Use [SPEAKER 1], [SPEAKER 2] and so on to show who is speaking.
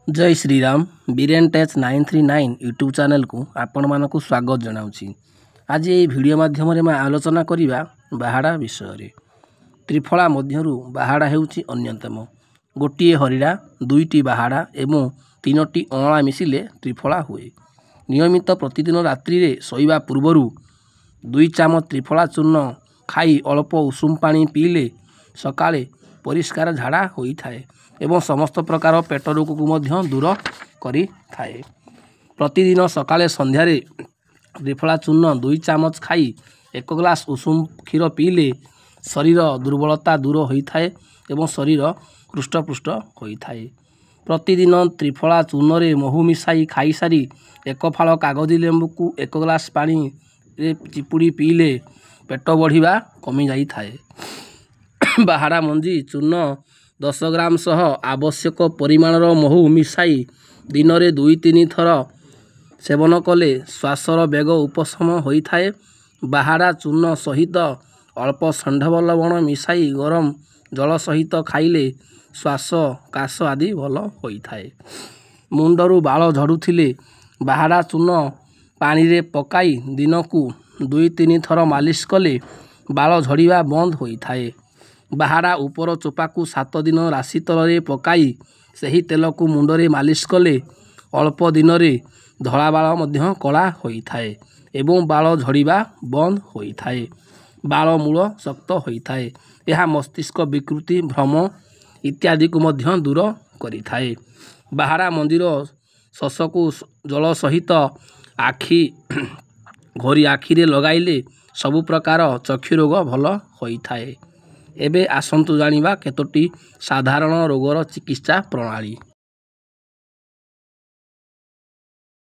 [SPEAKER 1] जय Shriram Biren टेच 939 YouTube channel को आपण मानक स्वागत जनाऊँगी। आज ये वीडियो माध्यम मैं आलोचना करिबा बाहाड़ा विषय। त्रिफला मध्यरु बाहाड़ा हेउची अन्यतम। गोटिए हरिड़ा दुईटी बाहाड़ा एवं तीनोटी अँला मिसिले त्रिफला हुए। नियमित प्रतिदिन रात्रि रे शोइबा पूर्वरु 2 चामच त्रिफला चूर्ण खाई अल्प उषुम पानी पीले सकाळे परिष्कार झाड़ा होइथाए एवं समस्त प्रकार पेट रोग को दूर करि थाए। प्रतिदिन सकाळे संध्यारे त्रिफला चूर्ण 2 चामच खाई 1 ग्लास उषुम क्षीर पीले शरीर दुर्बलता दूर होइथाए एवं शरीर हृष्टपुष्ट होइथाए। प्रतिदिन त्रिफला चूर्ण रे महू मिसाई खाई सारी 1 फाଳ कागजी लेंबू को 1 ग्लास पानी रे चिपुड़ी पीले पेट बढ़िबा कमी जाई थाए। बाहाड़ा मंजी चूर्ण 10 ग्राम सह आवश्यक परिमाणर महू मिसाई दिन में 2-3 थर सेवन कले श्वासर बेग उपशम होइथाए। बाहाड़ा चूर्ण सहित अल्प षंढव लवण मिसाई गरम जल सहित खाइले श्वास काश आदि भल होइथाए। मुंडरू बाल झड़ुथिले बाहाड़ा चूर्ण पानी रे पकाई दिन को 2-3 थर मालिश कले बाल झड़िबा बंद होइथाए। बाहाड़ा ऊपर चोपा को 7 दिन राशि तल पकाई सही तेल को मुंडरे मालिश कले अल्प दिन रे धला बाल मध्य कला होइथाए एवं बाल झड़िबा बंद होइथाए। बाल मूल शक्त होइथाए। यह मस्तिष्क विकृति भ्रम इत्यादि को मध्य दूर करिथाए। बाहाड़ा मंदिर शस को जल सहित आखि घोरी आखि रे लगाइले सबु प्रकार चक्षु रोग भल होइथाए। एबे आसंतु जानिबा केतोटी साधारण रोगर चिकित्सा प्रणाली।